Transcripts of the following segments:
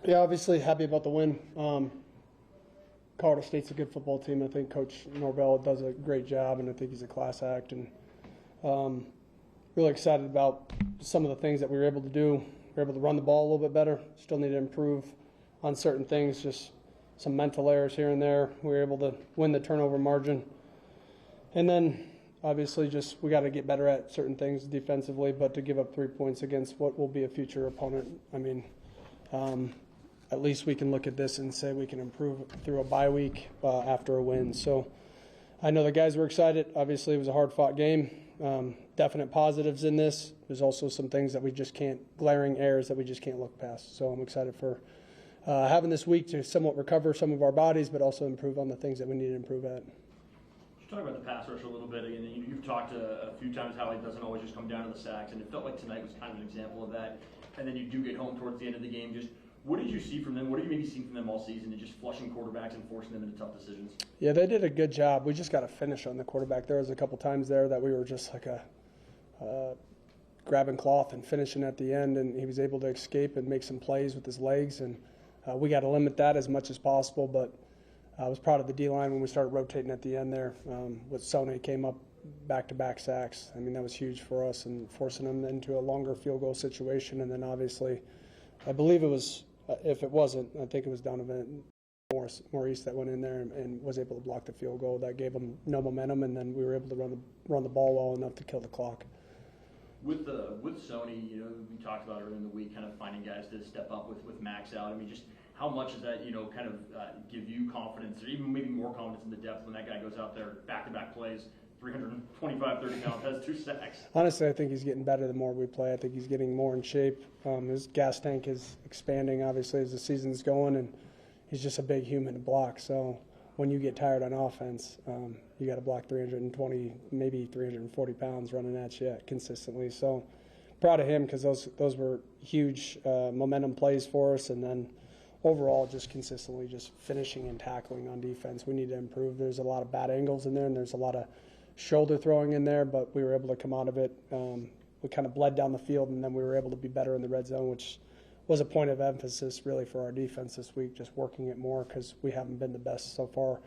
Yeah, obviously happy about the win. Colorado State's a good football team. I think Coach Norvell does a great job, and I think he's a class act. And really excited about some of the things that we were able to do. We were able to run the ball a little bit better. Still need to improve on certain things, just some mental errors here and there. We were able to win the turnover margin. And then obviously just we got to get better at certain things defensively, but to give up 3 points against what will be a future opponent, I mean, at least we can look at this and say we can improve through a bye week after a win. So I know the guys were excited. Obviously, it was a hard-fought game. Definite positives in this. There's also some things that we just can't, glaring errors that we just can't look past. So I'm excited for having this week to somewhat recover some of our bodies, but also improve on the things that we need to improve at. Talk about the pass rush a little bit. Again, you've talked a few times how it doesn't always just come down to the sacks, and it felt like tonight was kind of an example of that. And then you do get home towards the end of the game. Just what did you see from them? What have you maybe seen from them all season and just flushing quarterbacks and forcing them into tough decisions? Yeah, they did a good job. We just got to finish on the quarterback. There was a couple times there that we were just like grabbing cloth and finishing at the end, and he was able to escape and make some plays with his legs. And we got to limit that as much as possible, but I was proud of the D-line when we started rotating at the end there. With Sone came up back-to-back sacks. I mean, that was huge for us and forcing them into a longer field goal situation. And then obviously, I believe it was, if it wasn't, I think it was Donovan Maurice that went in there and was able to block the field goal. That gave them no momentum, and then we were able to run the ball well enough to kill the clock. With Sony, we talked about earlier in the week, kind of finding guys to step up with Max out. I mean, just how much does that, kind of give you confidence, or even maybe more confidence in the depth when that guy goes out there, back-to-back plays, 325, 30 pounds, has 2 sacks? Honestly, I think he's getting better the more we play. I think he's getting more in shape. His gas tank is expanding, obviously, as the season's going, and he's just a big human to block. So when you get tired on offense, you got to block 320, maybe 340 pounds running at you consistently. So proud of him because those were huge momentum plays for us, and then overall just consistently just finishing and tackling on defense. We need to improve. There's a lot of bad angles in there, and there's a lot of shoulder throwing in there, but we were able to come out of it. We kind of bled down the field, and then we were able to be better in the red zone, which was a point of emphasis really for our defense this week, just working it more because we haven't been the best so far.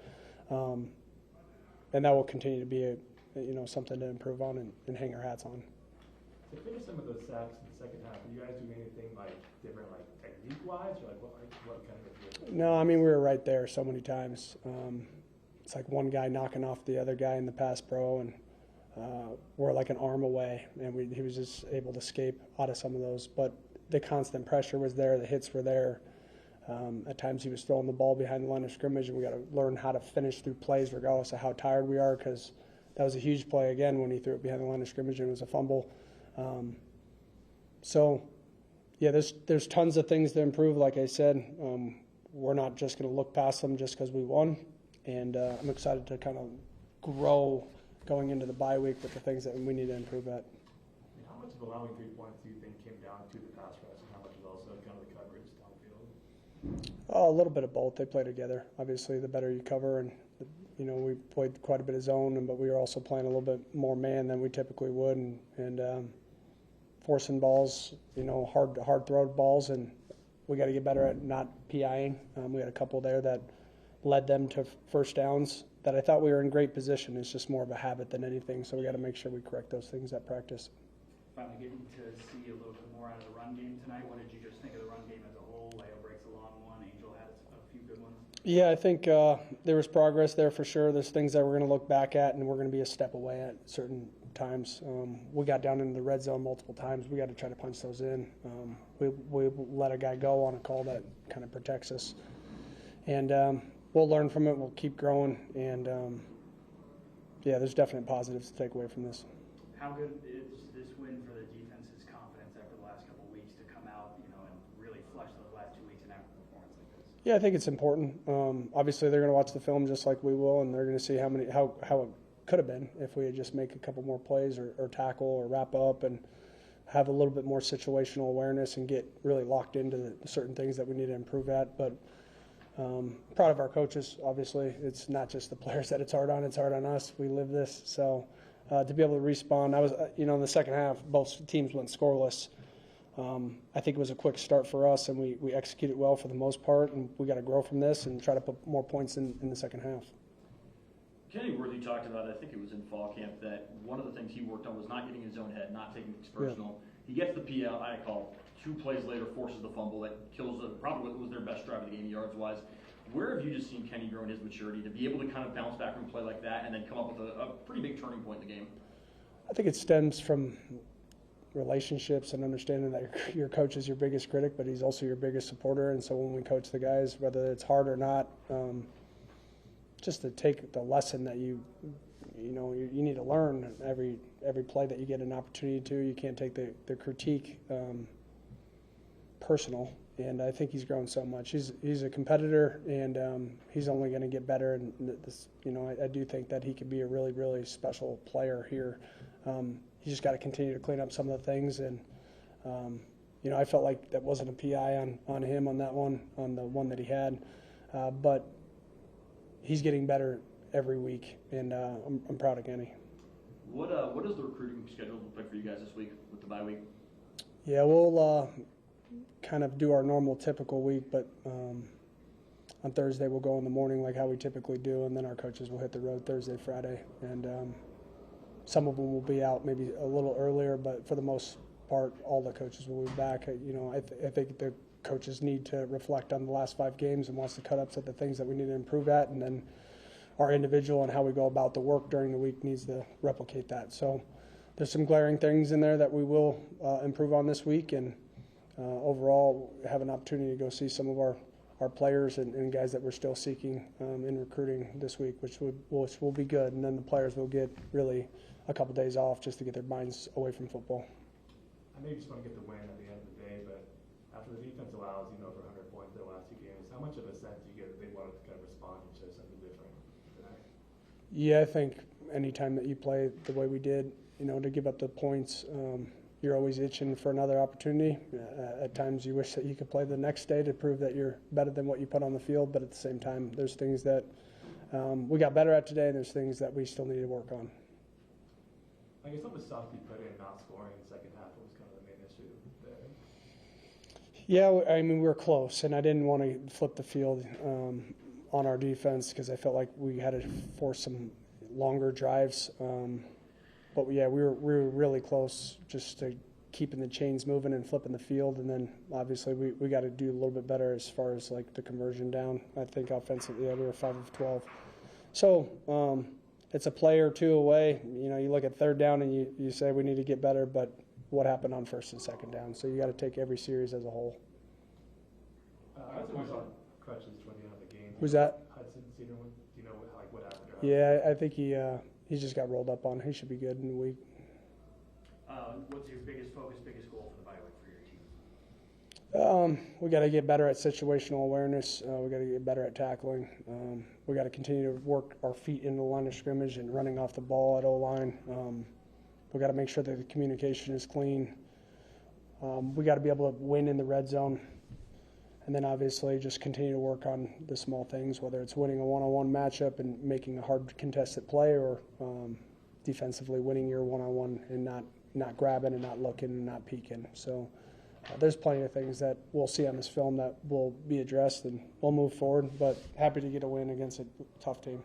And that will continue to be something to improve on and hang our hats on. To finish some of those sacks in the second half, did you guys do anything different, technique-wise, or what kind of? No, I mean we were right there so many times. It's like one guy knocking off the other guy in the pass pro, and we're like an arm away, and he was just able to escape out of some of those. But the constant pressure was there, the hits were there. At times he was throwing the ball behind the line of scrimmage, and we got to learn how to finish through plays regardless of how tired we are, because that was a huge play again when he threw it behind the line of scrimmage and it was a fumble. So, yeah, there's tons of things to improve. Like I said, we're not just going to look past them just because we won, and I'm excited to kind of grow going into the bye week with the things that we need to improve at. How much of allowing 3 points do you think came down to the pass rush, and how much was also kind of the coverage downfield? A little bit of both. They play together. Obviously, the better you cover, and we played quite a bit of zone, but we were also playing a little bit more man than we typically would, and forcing balls, hard throw balls, and we got to get better at not PIing. We had a couple there that led them to first downs that I thought we were in great position. It's just more of a habit than anything, so we got to make sure we correct those things at practice. Finally getting to see a little bit more out of the run game tonight. What did you just think of the run game as a whole? Leo breaks a long one. Angel had a few good ones. Yeah, I think there was progress there for sure. There's things that we're going to look back at, and we're going to be a step away at certain times. We got down into the red zone multiple times. We got to try to punch those in. We let a guy go on a call that kind of protects us. And we'll learn from it. We'll keep growing. And, there's definite positives to take away from this. How good is this win for the defense's confidence after the last couple of weeks to come out, and really flush those last 2 weeks and have a performance like this? Yeah, I think it's important. Obviously, they're going to watch the film just like we will, and they're going to see how it could have been if we had just make a couple more plays or tackle or wrap up and have a little bit more situational awareness and get really locked into the certain things that we need to improve at. But proud of our coaches, obviously. It's not just the players that it's hard on us. We live this. So to be able to respawn, in the second half, both teams went scoreless. I think it was a quick start for us, and we executed well for the most part, and we got to grow from this and try to put more points in the second half. Kenny Worthy talked about, I think it was in fall camp, that one of the things he worked on was not getting in his own head, not taking things personal. He gets the PL, I call 2 plays later, forces the fumble that kills probably what was their best drive of the game yards-wise. Where have you just seen Kenny grow in his maturity to be able to kind of bounce back from a play like that and then come up with a pretty big turning point in the game? I think it stems from relationships and understanding that your coach is your biggest critic, but he's also your biggest supporter. And so when we coach the guys, whether it's hard or not, just to take the lesson that you need to learn every play that you get an opportunity to. You can't take the critique personal. And I think he's grown so much. He's a competitor, and he's only going to get better. And this, I do think that he could be a really, really special player here. He's just got to continue to clean up some of the things. And I felt like that wasn't a PI on him on that one, on the one that he had, but he's getting better every week, and I'm proud of Kenny. What does the recruiting schedule look like for you guys this week with the bye week? Yeah, we'll kind of do our normal typical week, but on Thursday we'll go in the morning like how we typically do, and then our coaches will hit the road Thursday, Friday, and some of them will be out maybe a little earlier, but for the most part, all the coaches will be back. I think the coaches need to reflect on the last 5 games and wants to cut up to the things that we need to improve at, and then our individual and how we go about the work during the week needs to replicate that. So there's some glaring things in there that we will improve on this week, and overall have an opportunity to go see some of our players and guys that we're still seeking in recruiting this week, which will be good. And then the players will get really a couple days off just to get their minds away from football. I know you just want to get the win at the end of the day, but after the defense allows, over 100 points in the last 2 games, how much of a sense do you get that they wanted to kind of respond and show something different tonight? Yeah, I think anytime that you play the way we did, to give up the points, you're always itching for another opportunity. At times you wish that you could play the next day to prove that you're better than what you put on the field, but at the same time, there's things that we got better at today, and there's things that we still need to work on. I guess what was Softy put in not scoring in the second half was kind of the main issue there. Yeah, I mean, we were close, and I didn't want to flip the field on our defense because I felt like we had to force some longer drives. But yeah, we were really close just to keeping the chains moving and flipping the field. And then obviously we got to do a little bit better as far as like the conversion down. I think offensively, we were 5 of 12. So it's a play or 2 away. You look at 3rd down and you say we need to get better, but what happened on 1st and 2nd down? So you got to take every series as a whole. Hudson was on crutches toward the end of the game. Who's that? Hudson Cedarwood. Do you know what happened? Yeah, I think he just got rolled up on. He should be good in the week. What's your biggest focus, biggest goal for the bye week for your team? We got to get better at situational awareness. We got to get better at tackling. We got to continue to work our feet into the line of scrimmage and running off the ball at O-line. We got to make sure that the communication is clean. We got to be able to win in the red zone. And then obviously just continue to work on the small things, whether it's winning a one-on-one matchup and making a hard contested play, or defensively winning your one-on-one and not grabbing and not looking and not peeking. So there's plenty of things that we'll see on this film that will be addressed, and we'll move forward. But happy to get a win against a tough team.